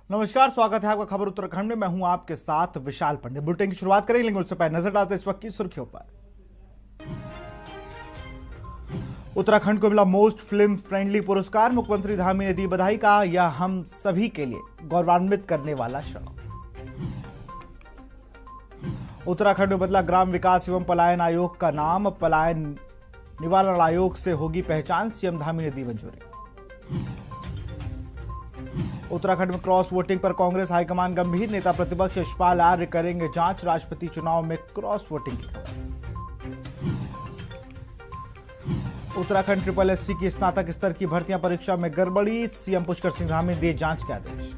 नमस्कार, स्वागत है आपका खबर उत्तराखंड में। मैं हूं आपके साथ विशाल पंडित। बुलेटिन की शुरुआत करेंगे, लेकिन उससे पहले नजर डालते इस वक्त की सुर्खियों पर। उत्तराखंड को मिला मोस्ट फिल्म फ्रेंडली पुरस्कार। मुख्यमंत्री धामी ने दी बधाई, कहा यह हम सभी के लिए गौरवान्वित करने वाला क्षण। उत्तराखंड में बदला ग्राम विकास एवं पलायन आयोग का नाम। पलायन निवारण आयोग से होगी पहचान, सीएम धामी ने दी मंजूरी। उत्तराखंड में क्रॉस वोटिंग पर कांग्रेस हाईकमान गंभीर। नेता प्रतिपक्ष यशपाल आर्य करेंगे जांच। राष्ट्रपति चुनाव में क्रॉस वोटिंग की खबर। उत्तराखंड ट्रिपल एससी की स्नातक स्तर की भर्तियां परीक्षा में गड़बड़ी। सीएम पुष्कर सिंह धामी ने दिए जांच के आदेश।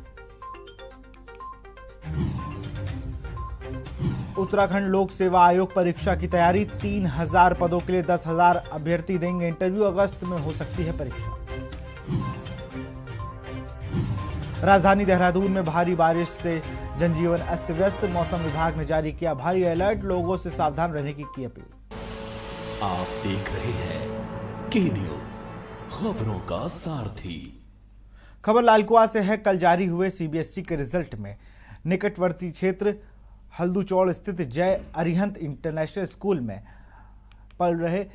उत्तराखंड लोक सेवा आयोग परीक्षा की तैयारी। 3000 पदों के लिए 10,000 अभ्यर्थी देंगे इंटरव्यू। अगस्त में हो सकती है परीक्षा। राजधानी देहरादून में भारी बारिश से जनजीवन अस्त व्यस्त। मौसम विभाग ने जारी किया भारी अलर्ट। लोगों से सावधान रहने की अपील। आप देख रहे हैं के न्यूज, खबरों का सारथी। खबर लालकुआ से है। कल जारी हुए सीबीएसई के रिजल्ट में निकटवर्ती क्षेत्र हल्दूचौड़ स्थित जय अरिहंत इंटरनेशनल स्कूल में पढ़ रहे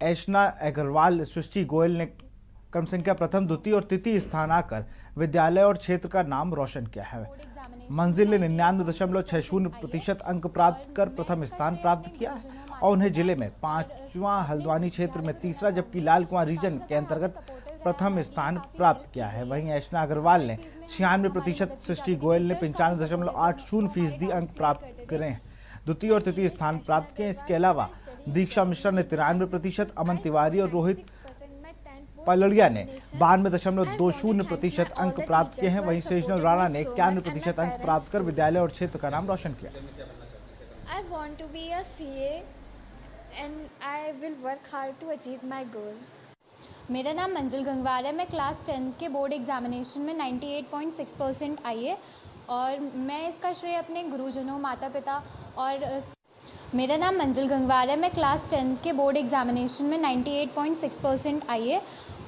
ऐशना अग्रवाल सृष्टि गोयल ने क्रम संख्या प्रथम, द्वितीय और तृतीय स्थान आकर विद्यालय और क्षेत्र का नाम रोशन किया है। मंजिल ने 99.60% अंक प्राप्त कर प्रथम स्थान प्राप्त किया और उन्हें जिले में 5वां, हल्द्वानी क्षेत्र में तीसरा, जबकि लालकुआं रीजन के अंतर्गत प्रथम स्थान प्राप्त किया है। वहीं ऐशना अग्रवाल ने 96%, सृष्टि गोयल ने 95.80% अंक प्राप्त करे, द्वितीय और तृतीय स्थान प्राप्त किए। इसके अलावा दीक्षा मिश्रा ने 93%, अमन तिवारी और रोहित पलड़िया ने 92.20% अंक प्राप्त किए हैं। वहीं सेजनल राणा ने 91% अंक प्राप्त कर विद्यालय और क्षेत्र का नाम रोशन किया। I want to be a CA and I will work hard to achieve my goal. मेरा नाम मंजिल गंगवार है। मैं क्लास 10 के बोर्ड एग्जामिनेशन में 98.6% आई है और मैं इसका श्रेय अपने गुरुजनों, माता पिता और मेरा नाम मंजिल गंगवार है। मैं क्लास 10 के बोर्ड एग्जामिनेशन में 98.6% आई है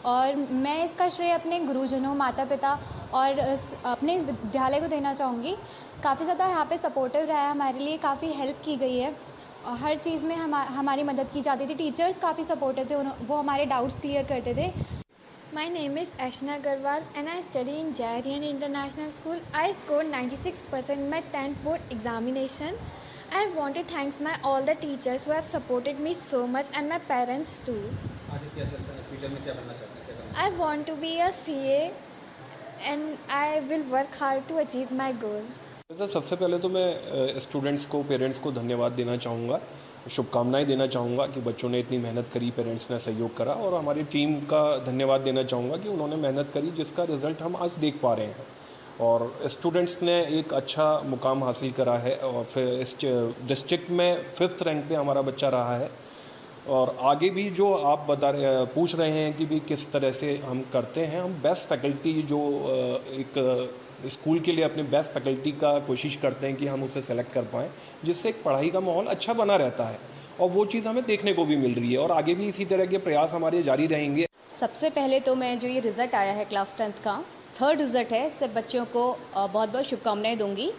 और मैं इसका श्रेय अपने गुरुजनों, माता पिता और अपने इस विद्यालय को देना चाहूँगी। काफ़ी ज़्यादा यहाँ पे सपोर्टिव रहा है, हमारे लिए काफ़ी हेल्प की गई है। हर चीज़ में हमारी मदद की जाती थी। टीचर्स काफ़ी सपोर्टिव थे, वो हमारे डाउट्स क्लियर करते थे। My name is Ashna Agarwal and I study in Jai Arihan International School. I scored 96% in my 10th board examination. I want to thank all the teachers who have supported me so much and my parents too. आगे क्या चलता है, future में क्या बनना चाहते हैं, क्या करना? I want to be a CA and I will work hard to achieve my goal. सबसे पहले तो मैं स्टूडेंट्स को, पेरेंट्स को धन्यवाद देना चाहूँगा, शुभकामनाएं देना चाहूँगा कि बच्चों ने इतनी मेहनत करी, पेरेंट्स ने सहयोग करा, और हमारी टीम का धन्यवाद देना चाहूँगा कि उन्होंने मेहनत करी जिसका रिज़ल्ट हम आज देख पा रहे हैं। और स्टूडेंट्स ने एक अच्छा मुकाम हासिल करा है और फिर इस डिस्ट्रिक्ट में 5th रैंक पे हमारा बच्चा रहा है। और आगे भी जो आप पूछ रहे हैं कि भी किस तरह से हम करते हैं, हम बेस्ट फैकल्टी जो एक स्कूल के लिए अपने बेस्ट फैकल्टी का कोशिश करते हैं कि हम उसे सेलेक्ट कर पाएँ, जिससे एक पढ़ाई का माहौल अच्छा बना रहता है और वो चीज़ हमें देखने को भी मिल रही है और आगे भी इसी तरह के प्रयास हमारे जारी रहेंगे। सबसे पहले तो मैं जो ये रिज़ल्ट आया है क्लास 10th का 3rd रिज़ल्ट है, सब बच्चों को बहुत बहुत शुभकामनाएं दूंगी।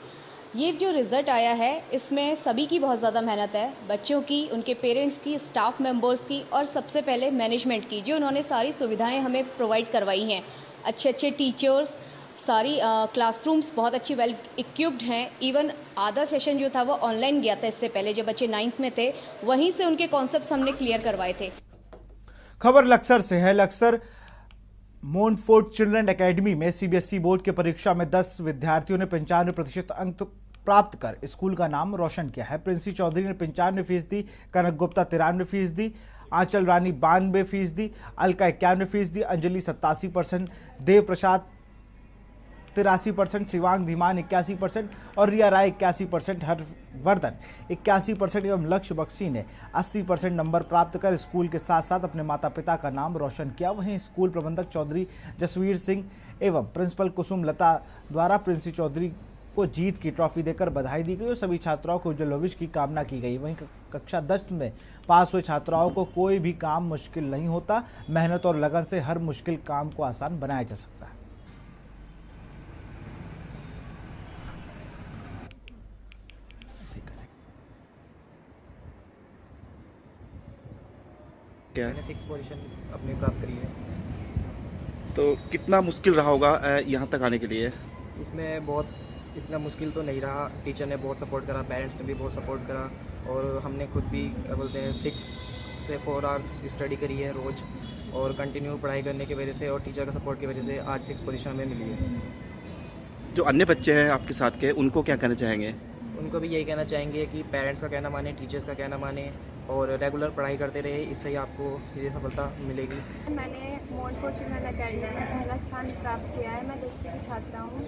ये जो रिज़ल्ट आया है इसमें सभी की बहुत ज़्यादा मेहनत है, बच्चों की, उनके पेरेंट्स की, स्टाफ मेंबर्स की और सबसे पहले मैनेजमेंट की, जो उन्होंने सारी सुविधाएं हमें प्रोवाइड करवाई हैं। अच्छे अच्छे टीचर्स, सारी क्लासरूम्स बहुत अच्छी वेल इक्विप्ड हैं। इवन आधा सेशन जो था वो ऑनलाइन गया था इससे पहले, जब बच्चे 9th में थे वहीं से उनके कॉन्सेप्ट्स हमने क्लियर करवाए थे। खबर लक्सर से है। लक्सर मोनफोर्ट चिल्ड्रन एकेडमी में सीबीएसई बोर्ड की परीक्षा में 10 विद्यार्थियों ने 95% अंक प्राप्त कर स्कूल का नाम रोशन किया है। प्रिंसी चौधरी ने 95%, कनक गुप्ता 93%, आंचल रानी 92%, अलका 91%, अंजलि 87%, देव प्रसाद 83%, शिवांग धीमान 81% और रिया राय 81%, हर्षवर्धन 81% एवं लक्ष्य बख्शी ने 80% नंबर प्राप्त कर स्कूल के साथ साथ अपने माता पिता का नाम रोशन किया। वहीं स्कूल प्रबंधक चौधरी जसवीर सिंह एवं प्रिंसिपल कुसुम लता द्वारा प्रिंसी चौधरी को जीत की ट्रॉफी देकर बधाई दी गई और सभी छात्राओं को उज्जवल भविष्य की कामना की गई। वहीं कक्षा 10 में पास हुए छात्राओं को कोई भी काम मुश्किल नहीं होता, मेहनत और लगन से हर मुश्किल काम को आसान बनाया जा सकता है। क्या मैंने 6 पोजीशन अपनी प्राप्त करी है। तो कितना मुश्किल रहा होगा यहाँ तक आने के लिए? इसमें बहुत इतना मुश्किल तो नहीं रहा, टीचर ने बहुत सपोर्ट करा, पेरेंट्स ने भी बहुत सपोर्ट करा और हमने खुद भी क्या बोलते हैं 6 से 4 आवर्स स्टडी करी है रोज़ और कंटिन्यू पढ़ाई करने की वजह से और टीचर का सपोर्ट की वजह से आज 6 पोजीशन में मिली है। जो अन्य बच्चे हैं आपके साथ के, उनको क्या कहना चाहेंगे? उनको भी यही कहना चाहेंगे कि पेरेंट्स का कहना माने, टीचर्स का कहना माने और रेगुलर पढ़ाई करते रहे, इससे ही आपको ये सफलता मिलेगी। मैंने मोंटफोर्ट चिल्ड्रन अकेडमी में पहला स्थान प्राप्त किया है। मैं 10वीं की छात्रा हूँ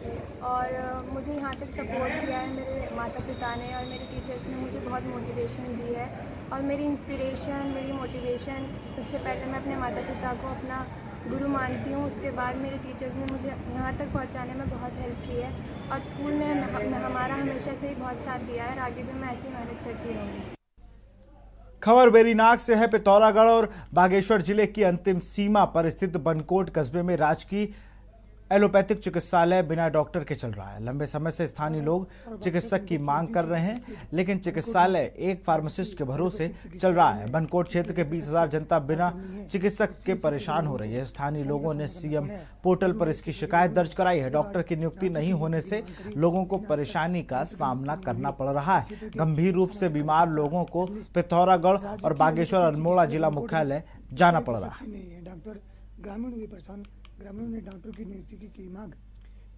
और मुझे यहाँ तक सपोर्ट किया है मेरे माता पिता ने और मेरे टीचर्स ने मुझे बहुत मोटिवेशन दी है और मेरी इंस्पिरेशन, मेरी मोटिवेशन सबसे पहले मैं अपने माता पिता को अपना गुरु मानती हूँ। उसके बाद मेरे टीचर्स ने मुझे यहाँ तक पहुँचाने में बहुत हेल्प की है और स्कूल में हमारा हमेशा से ही बहुत साथ दिया है और आगे भी मैं ऐसी मेहनत करती रहूँगी। खबर वेरीनाग से है। पिथौरागढ़ और बागेश्वर जिले की अंतिम सीमा पर स्थित बनकोट कस्बे में राजकीय एलोपैथिक चिकित्सालय बिना डॉक्टर के चल रहा है। लंबे समय से स्थानीय लोग चिकित्सक की मांग कर रहे हैं, लेकिन चिकित्सालय एक फार्मासिस्ट के भरोसे चल रहा है। बनकोट क्षेत्र के 20,000 जनता बिना चिकित्सक के परेशान हो रही है। स्थानीय लोगों ने सीएम पोर्टल पर इसकी शिकायत दर्ज कराई है। डॉक्टर की नियुक्ति नहीं होने से लोगों को परेशानी का सामना करना पड़ रहा है। गंभीर रूप से बीमार लोगों को पिथौरागढ़ और बागेश्वर अल्मोड़ा जिला मुख्यालय जाना पड़ रहा है। डॉक्टर ग्रामीणों ने डॉक्टर की नियुक्ति की मांग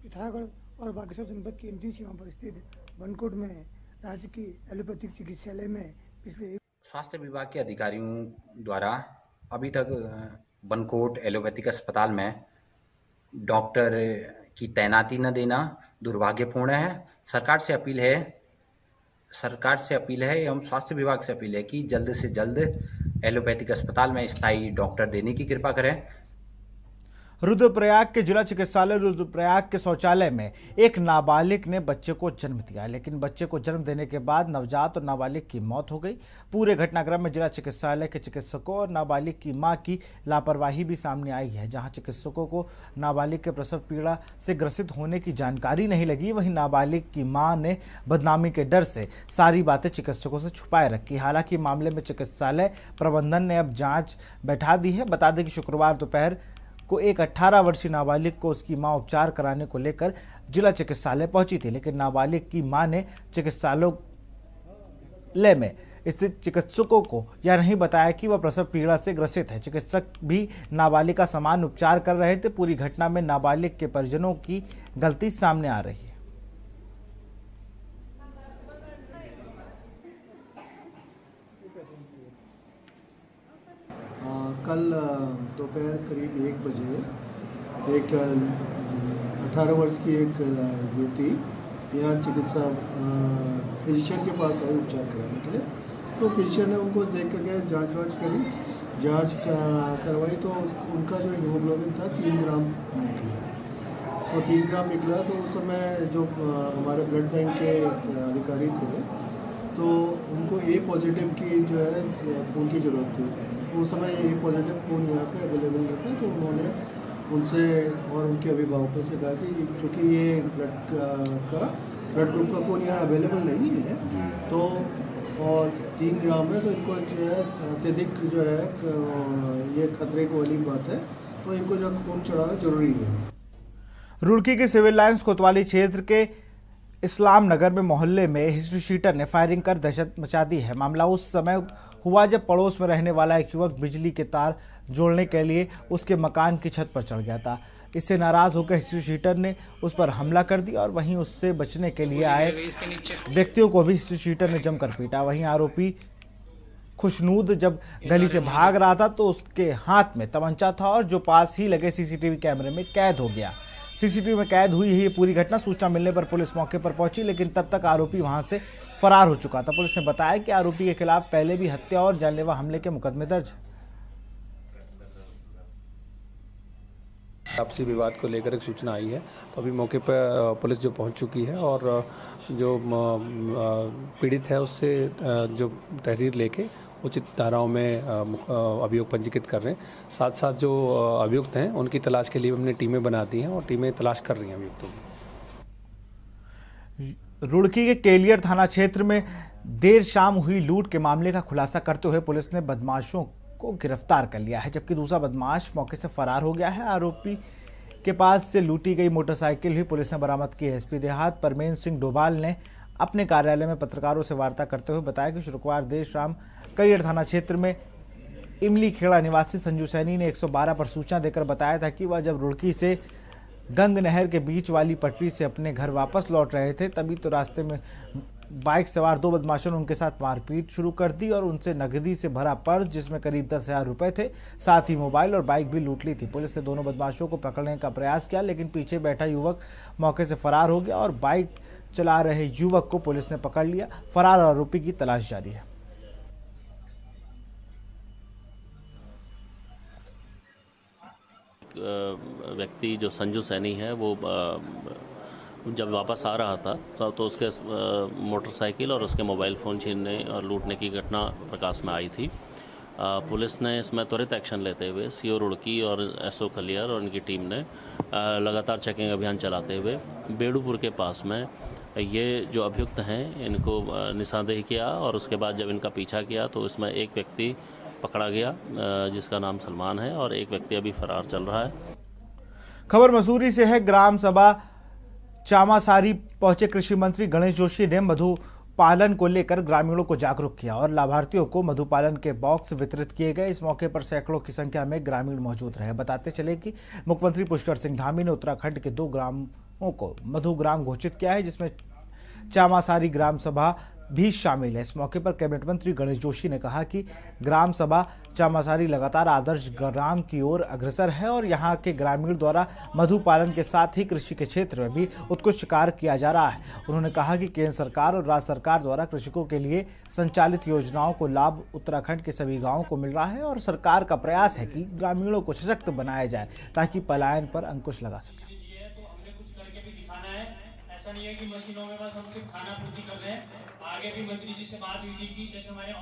पिथौरागढ़ और बागेश्वर जनपद की अंतिम सीमा पर स्थित बनकोट में राज्य की एलोपैथिक चिकित्सालय में पिछले स्वास्थ्य विभाग के अधिकारियों द्वारा अभी तक बनकोट एलोपैथिक अस्पताल में डॉक्टर की तैनाती न देना दुर्भाग्यपूर्ण है। सरकार से अपील है एवं स्वास्थ्य विभाग से अपील है कि जल्द से जल्द एलोपैथिक अस्पताल में स्थायी डॉक्टर देने की कृपा करें। रुद्रप्रयाग के जिला चिकित्सालय रुद्रप्रयाग के शौचालय में एक नाबालिग ने बच्चे को जन्म दिया, लेकिन बच्चे को जन्म देने के बाद नवजात और नाबालिग की मौत हो गई। पूरे घटनाक्रम में जिला चिकित्सालय के चिकित्सकों और नाबालिग की मां की लापरवाही भी सामने आई है। जहां चिकित्सकों को नाबालिग के प्रसव पीड़ा से ग्रसित होने की जानकारी नहीं लगी, वहीं नाबालिग की मां ने बदनामी के डर से सारी बातें चिकित्सकों से छुपाए रखी। हालांकि मामले में चिकित्सालय प्रबंधन ने अब जाँच बैठा दी है। बता दें कि शुक्रवार दोपहर को एक 18 वर्षीय नाबालिग को उसकी मां उपचार कराने को लेकर जिला चिकित्सालय पहुंची थी, लेकिन नाबालिग की मां ने चिकित्सालय में स्थित चिकित्सकों को यह नहीं बताया कि वह प्रसव पीड़ा से ग्रसित है। चिकित्सक भी नाबालिग का समान उपचार कर रहे थे। पूरी घटना में नाबालिग के परिजनों की गलती सामने आ रही है। कल दोपहर करीब 1 बजे एक 18 वर्ष की एक युवती यहाँ चिकित्सा फिजिशियन के पास आई उपचार कराने के लिए। तो फिजिशियन ने उनको देख करके जांच करी, करवाई तो उनका जो हीमोग्लोबिन था 3 ग्राम निकला। तो 3 ग्राम निकला तो उस समय जो हमारे ब्लड बैंक के अधिकारी थे तो उनको ए पॉजिटिव की जो है खून की ज़रूरत थी। उस समय ए पॉजिटिव खून यहाँ पे अवेलेबल नहीं था, तो उन्होंने उनसे और उनके अभिभावकों से कहा कि क्योंकि ये ब्लड ग्रुप का खून यहाँ अवेलेबल नहीं है तो और 3 ग्राम है तो इनको जो है अत्यधिक जो है ये खतरे वाली बात है, तो इनको जो खून चढ़ाना जरूरी है। रुड़की के सिविल लाइंस कोतवाली क्षेत्र के इस्लाम नगर में मोहल्ले में हिस्ट्री शीटर ने फायरिंग कर दहशत मचा दी है। मामला उस समय हुआ जब पड़ोस में रहने वाला एक युवक बिजली के तार जोड़ने के लिए उसके मकान की छत पर चढ़ गया था। इससे नाराज होकर हिस्ट्री शीटर ने उस पर हमला कर दिया और वहीं उससे बचने के लिए आए व्यक्तियों को भी हिस्ट्री शीटर ने जमकर पीटा। वहीं आरोपी खुशनूद जब गली से भाग रहा था तो उसके हाथ में तमंचा था और जो पास ही लगे सीसीटीवी कैमरे में कैद हो गया। सीसीटीवी में कैद हुई है ये पूरी घटना। सूचना मिलने पर पुलिस मौके पर पहुंची, लेकिन तब तक आरोपी वहां से फरार हो चुका था। पुलिस ने बताया कि आरोपी के खिलाफ पहले भी हत्या और जानलेवा हमले के मुकदमे दर्ज है। आपसी विवाद को लेकर एक सूचना आई है, तो अभी मौके पर पुलिस जो पहुंच चुकी है और जो पीड़ित है उससे जो तहरीर लेके उचित धाराओं में अभियोग पंजीकृत कर रहे हैं। साथ साथ जो अभियुक्त हैं उनकी तलाश के लिए हमने टीमें बना दी हैं और टीमें तलाश कर रही हैं अभियुक्तों की। रुड़की के केलियर थाना क्षेत्र में देर शाम हुई लूट के मामले का खुलासा करते हुए पुलिस ने बदमाशों को गिरफ्तार कर लिया है, जबकि दूसरा बदमाश मौके से फरार हो गया है। आरोपी के पास से लूटी गई मोटरसाइकिल भी पुलिस ने बरामद की है। एसपी देहात परमेन सिंह डोभाल ने अपने कार्यालय में पत्रकारों से वार्ता करते हुए बताया कि शुक्रवार देर शाम करियर थाना क्षेत्र में इमली खेड़ा निवासी संजू सैनी ने 112 पर सूचना देकर बताया था कि वह जब रुड़की से गंग नहर के बीच वाली पटरी से अपने घर वापस लौट रहे थे, तभी तो रास्ते में बाइक सवार 2 बदमाशों ने उनके साथ मारपीट शुरू कर दी और उनसे नकदी से भरा पर्स जिसमें करीब 10,000 रुपए थे, साथ ही मोबाइल और बाइक भी लूट ली थी। पुलिस ने दोनों बदमाशों को पकड़ने का प्रयास किया, लेकिन पीछे बैठा युवक मौके से फरार हो गया और बाइक चला रहे युवक को पुलिस ने पकड़ लिया। फरार आरोपी की तलाश जारी है। व्यक्ति जो संजू सैनी है वो जब वापस आ रहा था तो उसके मोटरसाइकिल और उसके मोबाइल फ़ोन छीनने और लूटने की घटना प्रकाश में आई थी। पुलिस ने इसमें त्वरित एक्शन लेते हुए सीओ रुड़की और एसओ खलियर और उनकी टीम ने लगातार चेकिंग अभियान चलाते हुए बेड़ूपुर के पास में ये जो अभियुक्त हैं इनको निशानदेही किया और उसके बाद जब इनका पीछा किया तो इसमें एक व्यक्ति पकड़ा गया जिसका नाम सलमान है और एक व्यक्ति अभी फरार चल रहा है। खबर मसूरी से है। ग्राम सभा चामासारी पहुंचे कृषि मंत्री गणेश जोशी ने मधु पालन को लेकर ग्रामीणों को जागरूक किया और लाभार्थियों को मधुपालन के बॉक्स वितरित किए गए। इस मौके पर सैकड़ों की संख्या में ग्रामीण मौजूद रहे। बताते चले कि मुख्यमंत्री पुष्कर सिंह धामी ने उत्तराखंड के 2 ग्रामों को मधु ग्राम घोषित किया है, जिसमें चामासारी ग्राम सभा भी शामिल है। इस मौके पर कैबिनेट मंत्री गणेश जोशी ने कहा कि ग्राम सभा चामासारी लगातार आदर्श ग्राम की ओर अग्रसर है और यहां के ग्रामीण द्वारा मधु पालन के साथ ही कृषि के क्षेत्र में भी उत्कृष्ट कार्य किया जा रहा है। उन्होंने कहा कि केंद्र सरकार और राज्य सरकार द्वारा कृषकों के लिए संचालित योजनाओं को लाभ उत्तराखंड के सभी गाँवों को मिल रहा है और सरकार का प्रयास है कि ग्रामीणों को सशक्त बनाया जाए ताकि पलायन पर अंकुश लगा सके। ऐसा नहीं है कि मशीनों में बस हम सिर्फ खाना पूर्ति कर रहे हैं। आगे भी मंत्री जी से बात हुई थी कि जैसे हमारे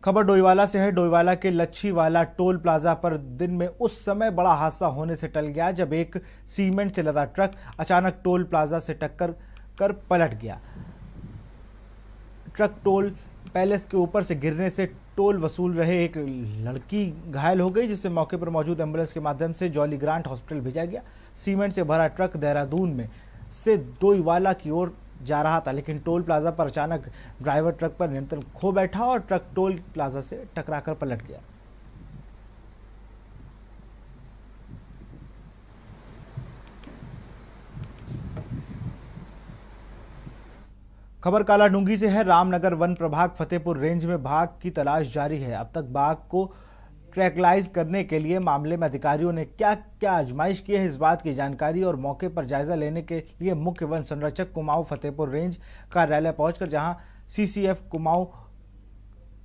खबर डोईवाला से है। डोईवाला के लच्छीवाला टोल प्लाजा पर दिन में उस समय बड़ा हादसा होने से टल गया जब एक सीमेंट से लदा ट्रक अचानक टोल प्लाजा से टक्कर कर पलट गया। ट्रक टोल पैलेस के ऊपर से गिरने से टोल वसूल रहे एक लड़की घायल हो गई, जिसे मौके पर मौजूद एम्बुलेंस के माध्यम से जॉली ग्रांट हॉस्पिटल भेजा गया। सीमेंट से भरा ट्रक देहरादून में से डोईवाला की ओर जा रहा था, लेकिन टोल प्लाजा पर अचानक ड्राइवर ट्रक पर नियंत्रण खो बैठा और ट्रक टोल प्लाजा से टकराकर पलट गया। खबर कालाडूंगी से है। रामनगर वन प्रभाग फतेहपुर रेंज में बाघ की तलाश जारी है। अब तक बाघ को ट्रैकलाइज करने के लिए मामले में अधिकारियों ने क्या क्या आजमाइश की है, इस बात की जानकारी और मौके पर जायजा लेने के लिए मुख्य वन संरक्षक कुमाऊं फतेहपुर रेंज कार्यालय पहुंचकर जहां सीसीएफ कुमाऊं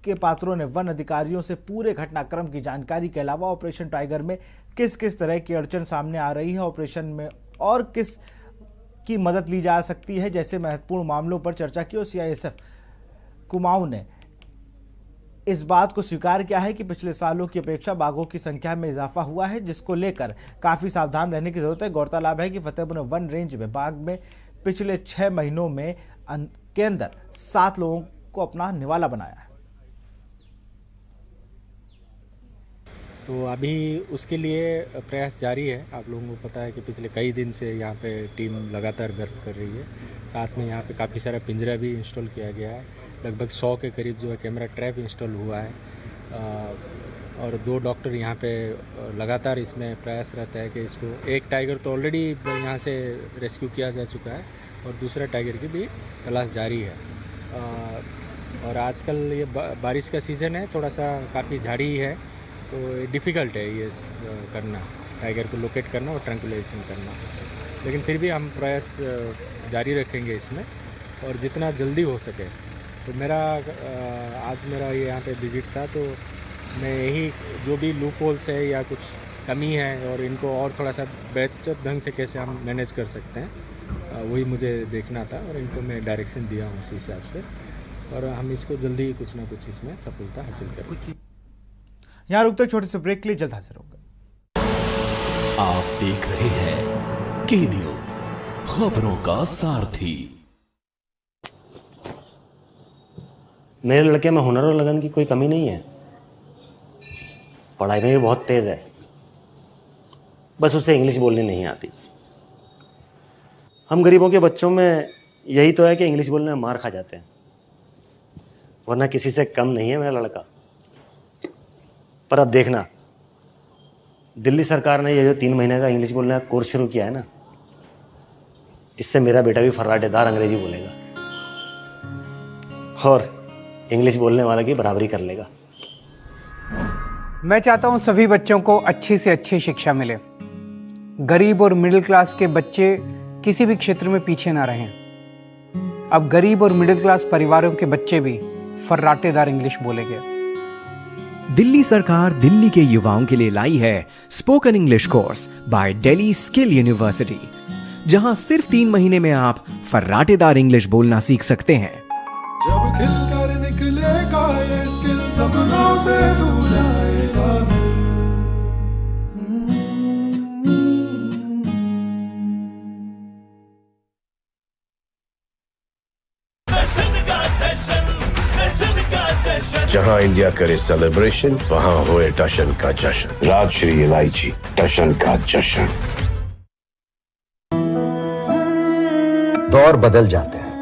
के पात्रों ने वन अधिकारियों से पूरे घटनाक्रम की जानकारी के अलावा ऑपरेशन टाइगर में किस किस तरह की अड़चन सामने आ रही है, ऑपरेशन में और किस की मदद ली जा सकती है, जैसे महत्वपूर्ण मामलों पर चर्चा की। और सीआईएसएफ कुमाऊं ने इस बात को स्वीकार किया है कि पिछले सालों की अपेक्षा बाघों की संख्या में इजाफा हुआ है, जिसको लेकर काफी सावधान रहने की जरूरत है। गौरतलब है कि फतेहपुर वन रेंज में बाघ में पिछले 6 महीनों में के अंदर 7 लोगों को अपना निवाला बनाया है। तो अभी उसके लिए प्रयास जारी है। आप लोगों को पता है कि पिछले कई दिन से यहाँ पे टीम लगातार गश्त कर रही है। साथ में यहाँ पे काफ़ी सारा पिंजरा भी इंस्टॉल किया गया है। लगभग 100 के करीब जो है कैमरा ट्रैप इंस्टॉल हुआ है और 2 डॉक्टर यहाँ पे लगातार इसमें प्रयास रहता है कि इसको, एक टाइगर तो ऑलरेडी यहाँ से रेस्क्यू किया जा चुका है और दूसरा टाइगर की भी तलाश जारी है। और आजकल ये बारिश का सीज़न है, थोड़ा सा काफ़ी झाड़ी है, तो डिफ़िकल्ट है ये करना, टाइगर को लोकेट करना और ट्रैंकुलाइजेशन करना, लेकिन फिर भी हम प्रयास जारी रखेंगे इसमें और जितना जल्दी हो सके। तो आज मेरा ये यहाँ पे विजिट था, तो मैं यही जो भी लूप होल्स है या कुछ कमी है और इनको और थोड़ा सा बेहतर ढंग से कैसे हम मैनेज कर सकते हैं, वही मुझे देखना था और इनको मैं डायरेक्शन दिया हूँ उसी हिसाब से, और हम इसको जल्दी कुछ ना कुछ इसमें सफलता हासिल करें। यहाँ रुकते छोटे से ब्रेक के लिए, जल्द हाजिर होंगे। आप देख रहे हैं के न्यूज, खबरों का सारथी। मेरे लड़के में हुनर और लगन की कोई कमी नहीं है। पढ़ाई में भी बहुत तेज है, बस उसे इंग्लिश बोलनी नहीं आती। हम गरीबों के बच्चों में यही तो है कि इंग्लिश बोलने में मार खा जाते हैं, वरना किसी से कम नहीं है मेरा लड़का। पर अब देखना, दिल्ली सरकार ने ये जो 3 महीने का इंग्लिश बोलने का कोर्स शुरू किया है ना, इससे मेरा बेटा भी फर्राटेदार अंग्रेजी बोलेगा और इंग्लिश बोलने वाला की बराबरी कर लेगा। मैं चाहता हूं सभी बच्चों को अच्छी से अच्छी शिक्षा मिले। गरीब और मिडिल क्लास के बच्चे किसी भी क्षेत्र में पीछे ना रहें। अब गरीब और मिडिल क्लास परिवारों के बच्चे भी फर्राटेदार इंग्लिश बोलेंगे। दिल्ली सरकार दिल्ली के युवाओं के लिए लाई है spoken English course by Delhi skill university, जहां सिर्फ 3 महीने में आप फर्राटेदार इंग्लिश बोलना सीख सकते हैं। जब खिलकर निकलेगा ये स्किल, सपनों से दूर जाएगा। जहां इंडिया करे सेलिब्रेशन, वहां होए टशन का जश्न। राजश्री इलायची, टशन का जश्न। दौर बदल जाते हैं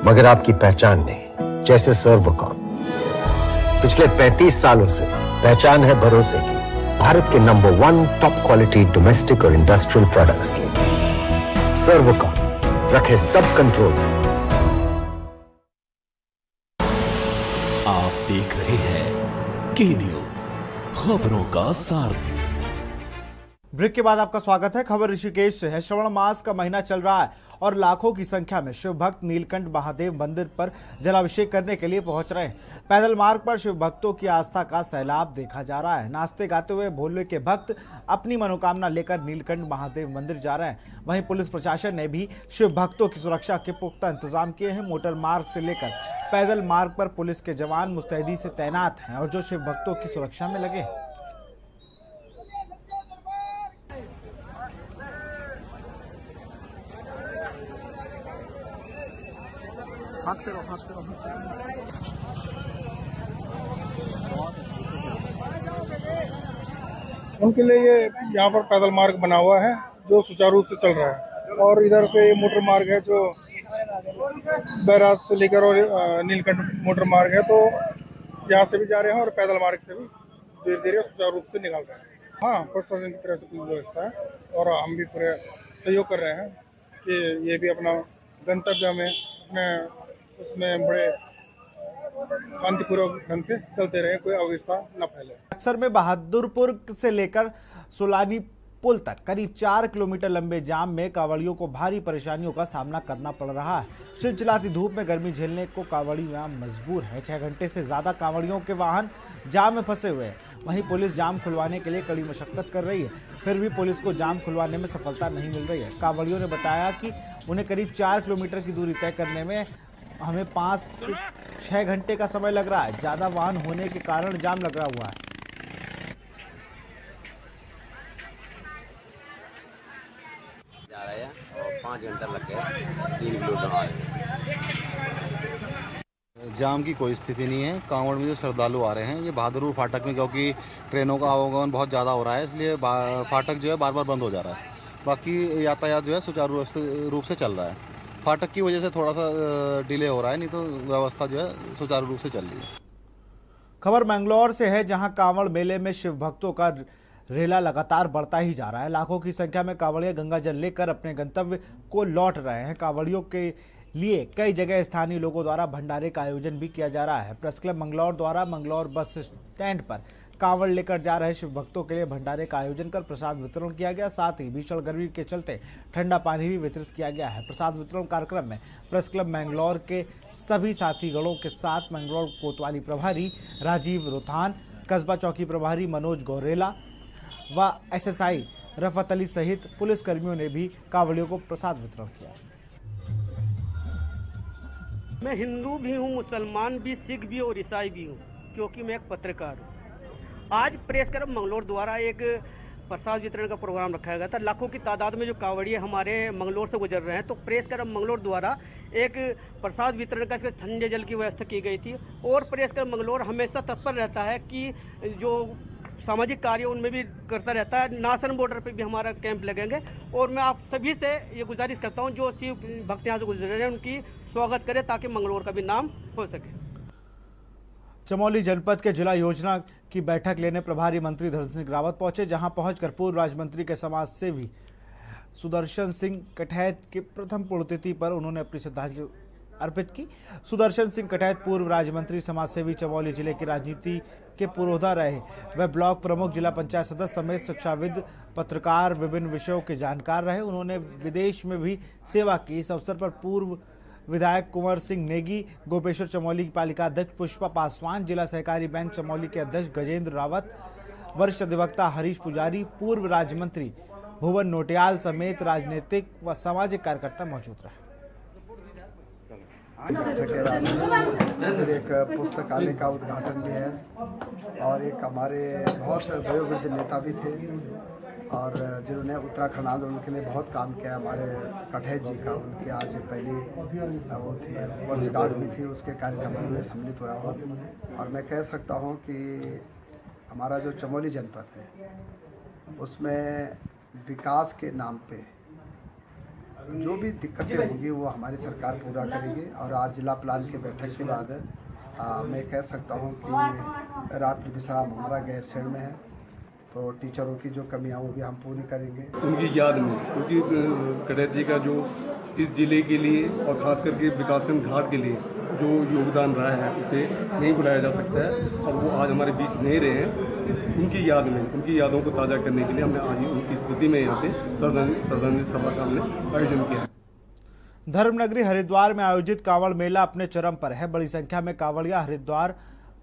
मगर आपकी पहचान नहीं। जैसे सर्वकॉम पिछले 35 सालों से पहचान है भरोसे की, भारत के नंबर 1 टॉप क्वालिटी डोमेस्टिक और इंडस्ट्रियल प्रोडक्ट्स की। सर्वकॉम रखे सब कंट्रोल में। आप देख रहे हैं के न्यूज, खबरों का सार। ब्रेक के बाद आपका स्वागत है। खबर ऋषिकेश से है। श्रावण मास का महीना चल रहा है और लाखों की संख्या में शिव भक्त नीलकंठ महादेव मंदिर पर जलाभिषेक करने के लिए पहुंच रहे हैं। पैदल मार्ग पर शिव भक्तों की आस्था का सैलाब देखा जा रहा है। नाचते गाते हुए भोले के भक्त अपनी मनोकामना लेकर नीलकंठ महादेव मंदिर जा रहे हैं। वहीं पुलिस प्रशासन ने भी शिव भक्तों की सुरक्षा के पुख्ता इंतजाम किए हैं। मोटर मार्ग से लेकर पैदल मार्ग पर पुलिस के जवान मुस्तैदी से तैनात हैं और जो शिव भक्तों की सुरक्षा में लगे। उनके लिए ये यहाँ पर पैदल मार्ग बना हुआ है जो सुचारू रूप से चल रहा है, और इधर से ये मोटर मार्ग है जो बैराज से लेकर और नीलकंठ मोटर मार्ग है, तो यहाँ से भी जा रहे हैं और पैदल मार्ग से भी धीरे धीरे सुचारू रूप से निकल रहे हैं। हाँ, प्रशासन की तरफ से पूरी व्यवस्था है और हम भी पूरे सहयोग कर रहे हैं कि ये भी अपना गंतव्य में अपने उसमें बड़े शांतिपूर्वक ढंग से चलते रहे, कोई अव्यवस्था न फैले। अक्सर में बहादुरपुर से लेकर सोलानी पुल तक करीब 4 किलोमीटर लंबे जाम में कांवड़ियों को भारी परेशानियों का सामना करना पड़ रहा है। चिलचिलाती धूप में गर्मी झेलने को कांवड़ियां मजबूर है। 6 घंटे से ज्यादा कांवड़ियों के वाहन जाम में फंसे हुए हैं। वहीं पुलिस जाम खुलवाने के लिए कड़ी मशक्कत कर रही है, फिर भी पुलिस को जाम खुलवाने में सफलता नहीं मिल रही है। कांवड़ियों ने बताया कि उन्हें करीब 4 किलोमीटर की दूरी तय करने में हमें 5 से 6 घंटे का समय लग रहा है। ज्यादा वाहन होने के कारण जाम लगा हुआ है। जा रहे हैं और 5 घंटा लग गए 3 किलोमीटर। जाम की कोई स्थिति नहीं है। कांवड़ में जो श्रद्धालु आ रहे हैं ये बहादुरपुर फाटक में, क्योंकि ट्रेनों का आवागमन बहुत ज़्यादा हो रहा है, इसलिए फाटक जो है बार बार बंद हो जा रहा है। बाकी यातायात जो है सुचारू रूप से चल रहा है। फाटक की वजह से थोड़ा सा डिले हो रहा है, नहीं तो व्यवस्था जो है सुचारू रूप से चल रही है। खबर मैंगलोर से है, जहां कांवड़ मेले में शिव भक्तों का रेला लगातार बढ़ता ही जा रहा है। लाखों की संख्या में कांवड़िया गंगा जल लेकर अपने गंतव्य को लौट रहे हैं। कांवड़ियों के लिए कई जगह स्थानीय लोगों द्वारा भंडारे का आयोजन भी किया जा रहा है। प्रेस क्लब मंगलौर द्वारा मंगलौर बस स्टैंड पर कांवड़ लेकर जा रहे शिव भक्तों के लिए भंडारे का आयोजन कर प्रसाद वितरण किया गया। साथ ही भीषण गर्मी के चलते ठंडा पानी भी वितरित किया गया है। प्रसाद वितरण कार्यक्रम में प्रेस क्लब मैंगलौर के सभी साथीगणों के साथ मैंगलौर कोतवाली प्रभारी राजीव रोथान, कस्बा चौकी प्रभारी मनोज गौरेला व एसएसआई रफत अली सहित पुलिस कर्मियों ने भी कांवड़ियों को प्रसाद वितरण किया। मैं हिंदू भी हूँ, मुसलमान भी, सिख भी और ईसाई भी हूँ, क्योंकि मैं एक पत्रकार हूँ। आज प्रेस क्लब मंगलौर द्वारा एक प्रसाद वितरण का प्रोग्राम रखा गया था। लाखों की तादाद में जो कांवड़िए हमारे मंगलौर से गुजर रहे हैं, तो प्रेस क्लब मंगलौर द्वारा एक प्रसाद वितरण का ठंडे जल की व्यवस्था की गई थी। और प्रेस क्लब मंगलौर हमेशा तत्पर रहता है कि जो सामाजिक कार्य उनमें भी करता रहता है। नासन बॉर्डर पे भी हमारा कैंप लगेंगे और मैं आप सभी से ये गुजारिश करता हूँ जो शिव भक्त यहाँ से गुजर रहे हैं उनकी स्वागत करें ताकि मंगलौर का भी नाम हो सके। चमोली जनपद के जिला योजना की बैठक लेने प्रभारी मंत्री धर्म सिंह रावत पहुंचे, जहां पहुंचकर पूर्व राज्य मंत्री के समाज सेवी सुदर्शन सिंह कटैत की प्रथम पुण्यतिथि पर उन्होंने अपनी श्रद्धांजलि अर्पित की। सुदर्शन सिंह कटैत पूर्व राज्य मंत्री, समाज सेवी, चमोली जिले की राजनीति के पुरोधा रहे। वह ब्लॉक प्रमुख, जिला पंचायत सदस्य समेत शिक्षाविद, पत्रकार, विभिन्न विषयों के जानकार रहे। उन्होंने विदेश में भी सेवा की। इस अवसर पर पूर्व विधायक कुंवर सिंह नेगी, गोपेश्वर चमोली की पालिका अध्यक्ष पुष्पा पासवान, जिला सहकारी बैंक चमोली के अध्यक्ष गजेंद्र रावत, वरिष्ठ अधिवक्ता हरीश पुजारी, पूर्व राज्य मंत्री भुवन नोटियाल समेत राजनीतिक व सामाजिक कार्यकर्ता मौजूद रहे। एक पुस्तकालय का उद्घाटन भी है और एक हमारे बहुत वयोवृद्ध नेता भी थे और जिन्होंने उत्तराखंड आंदोलन के लिए बहुत काम किया। हमारे कटैत जी का उनकी आज पहली वो थी वर्षगांठ भी थी, उसके कार्यक्रम में सम्मिलित हुआ हूँ। और मैं कह सकता हूँ कि हमारा जो चमोली जनपद है उसमें विकास के नाम पे जो भी दिक्कतें होंगी वो हमारी सरकार पूरा करेगी। और आज जिला प्लान की बैठक के बाद मैं कह सकता हूँ कि रात्रि विश्राम हमारा गैरसैंण में है, तो टीचरों की जो कमियां वो भी हम पूरी करेंगे उनकी याद में, क्योंकि कटैत जी का जो इस जिले के लिए और खास करके विकासखंड घाट के लिए जो योगदान रहा है उसे नहीं भुलाया जा सकता है। और वो आज हमारे बीच नहीं रहे हैं, उनकी याद में, उनकी यादों को ताज़ा करने के लिए हमने आज उनकी स्मृति में यहाँ पे श्रद्धांजलि सभा का हमने आयोजन किया है। धर्मनगरी हरिद्वार में आयोजित कांवड़ मेला अपने चरम पर है। बड़ी संख्या में कांवड़िया हरिद्वार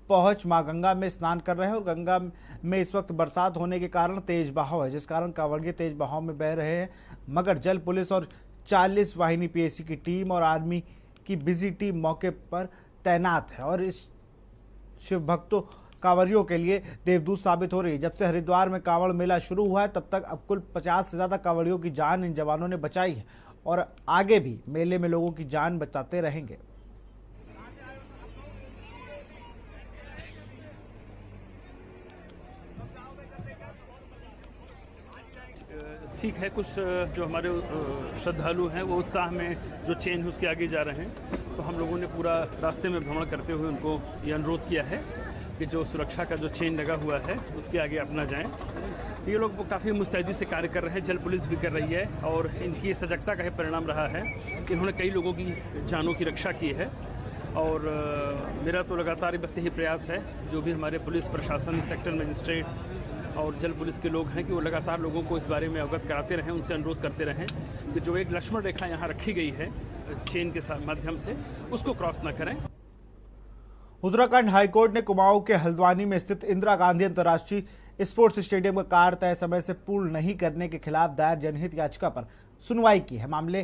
पहुंच मां गंगा में स्नान कर रहे हैं और गंगा में इस वक्त बरसात होने के कारण तेज बहाव है, जिस कारण कांवड़िए तेज बहाव में बह रहे हैं। मगर जल पुलिस और 40 वाहिनी पीएसी की टीम और आर्मी की बिजी टीम मौके पर तैनात है और इस शिव भक्तों कांवड़ियों के लिए देवदूत साबित हो रही है। जब से हरिद्वार में कांवड़ मेला शुरू हुआ है तब तक अब कुल 50 से ज्यादा कांवड़ियों की जान इन जवानों ने बचाई है और आगे भी मेले में लोगों की जान बचाते रहेंगे। ठीक है, कुछ जो हमारे श्रद्धालु हैं वो उत्साह में जो चेन है उसके आगे जा रहे हैं, तो हम लोगों ने पूरा रास्ते में भ्रमण करते हुए उनको ये अनुरोध किया है कि जो सुरक्षा का जो चेन लगा हुआ है उसके आगे अपना जाएं। ये लोग काफ़ी मुस्तैदी से कार्य कर रहे हैं, जल पुलिस भी कर रही है और इनकी सजगता का ही परिणाम रहा है कि इन्होंने कई लोगों की जानों की रक्षा की है। और मेरा तो लगातार बस यही प्रयास है, जो भी हमारे पुलिस प्रशासन, सेक्टर मजिस्ट्रेट और जल पुलिस के लोग हैं कि वो लगातार लोगों को इस बारे में अवगत कराते रहें, उनसे अनुरोध करते रहें कि जो एक लक्ष्मण रेखा यहाँ रखी गई है चेन के माध्यम से, उसको क्रॉस न करें। उत्तराखंड हाईकोर्ट ने कुमाऊं के हल्द्वानी में स्थित इंदिरा गांधी अंतर्राष्ट्रीय स्पोर्ट्स स्टेडियम का कार्य तय समय से पूर्ण नहीं करने के खिलाफ दायर जनहित याचिका पर सुनवाई की है। मामले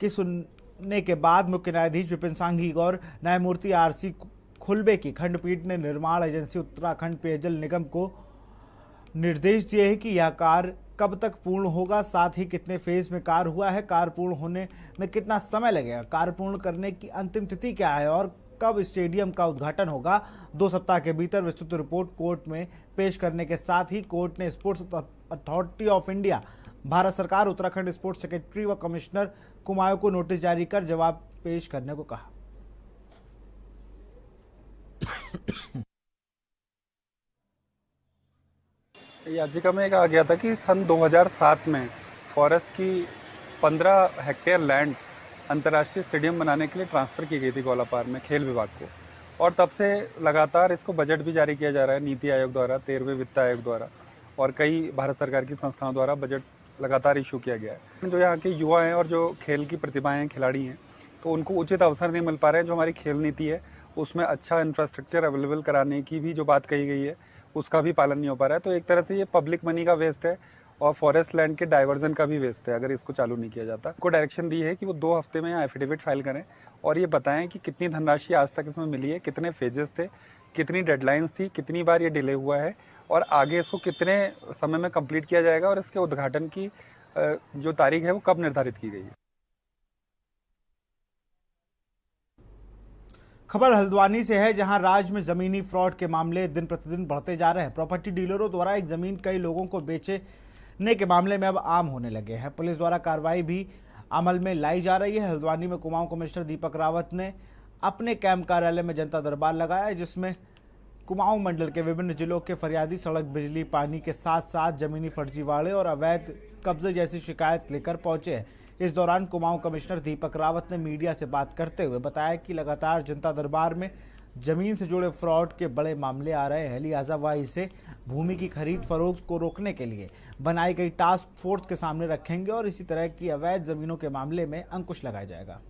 की सुनने के बाद मुख्य न्यायाधीश विपिन सांघी और न्यायमूर्ति आरसी खुलबे की खंडपीठ ने निर्माण एजेंसी उत्तराखंड पेयजल निगम को निर्देश दिए हैं कि यह कार्य कब तक पूर्ण होगा, साथ ही कितने फेज में कार्य हुआ है, कार्य पूर्ण होने में कितना समय लगेगा, कार्य पूर्ण करने की अंतिम तिथि क्या है और कब स्टेडियम का उद्घाटन होगा। 2 सप्ताह के भीतर विस्तृत रिपोर्ट कोर्ट में पेश करने के साथ ही कोर्ट ने sports authority of India, Bharat सरकार, उत्तराखंड स्पोर्ट्स सेक्रेटरी व कमिश्नर कुमाऊं को नोटिस जारी कर जवाब पेश करने को कहा। याचिका में कहा गया था कि सन 2007 में फॉरेस्ट की 15 हेक्टेयर लैंड अंतर्राष्ट्रीय स्टेडियम बनाने के लिए ट्रांसफ़र की गई थी गोलापार में खेल विभाग को, और तब से लगातार इसको बजट भी जारी किया जा रहा है नीति आयोग द्वारा, 13वें वित्त आयोग द्वारा और कई भारत सरकार की संस्थाओं द्वारा बजट लगातार इशू किया गया है। जो यहाँ के युवा हैं और जो खेल की प्रतिभाएं हैं, खिलाड़ी हैं, तो उनको उचित अवसर नहीं मिल पा रहे हैं। जो हमारी खेल नीति है उसमें अच्छा इंफ्रास्ट्रक्चर अवेलेबल कराने की भी जो बात कही गई है उसका भी पालन नहीं हो पा रहा है। तो एक तरह से ये पब्लिक मनी का वेस्ट है और फॉरेस्ट लैंड के डाइवर्जन का भी वेस्ट है अगर इसको चालू नहीं किया जाता। को डायरेक्शन दी है कि वो 2 हफ्ते में यहाँ एफिडेविट फाइल करें और ये बताएं कि कितनी धनराशि आज तक इसमें मिली है, कितने फेजेस थे, कितनी डेडलाइंस थी, कितनी बार ये डिले हुआ है और आगे इसको कितने समय में कंप्लीट किया जाएगा और इसके उद्घाटन की जो तारीख है वो कब निर्धारित की गई है। खबर हल्द्वानी से है, जहां राज्य में जमीनी फ्रॉड के मामले दिन प्रतिदिन बढ़ते जा रहे हैं। प्रॉपर्टी डीलरों द्वारा एक जमीन कई लोगों को बेचने के मामले में अब आम होने लगे हैं। पुलिस द्वारा कार्रवाई भी अमल में लाई जा रही है। हल्द्वानी में कुमाऊं कमिश्नर दीपक रावत ने अपने कैंप कार्यालय में जनता दरबार लगाया, जिसमें कुमाऊं मंडल के विभिन्न जिलों के फरियादी सड़क, बिजली, पानी के साथ साथ जमीनी फर्जीवाड़े और अवैध कब्जे जैसी शिकायत लेकर पहुंचे हैं। इस दौरान कुमाऊं कमिश्नर दीपक रावत ने मीडिया से बात करते हुए बताया कि लगातार जनता दरबार में जमीन से जुड़े फ्रॉड के बड़े मामले आ रहे हैं, लिहाजा वह इसे भूमि की खरीद फरोख्त को रोकने के लिए बनाई गई टास्क फोर्स के सामने रखेंगे और इसी तरह की अवैध जमीनों के मामले में अंकुश लगाया जाएगा।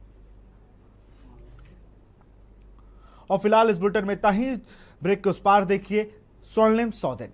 और फिलहाल इस बुलेटिन में इतना ही। ब्रेक के उस पार देखिए स्वर्णिम सौदेन।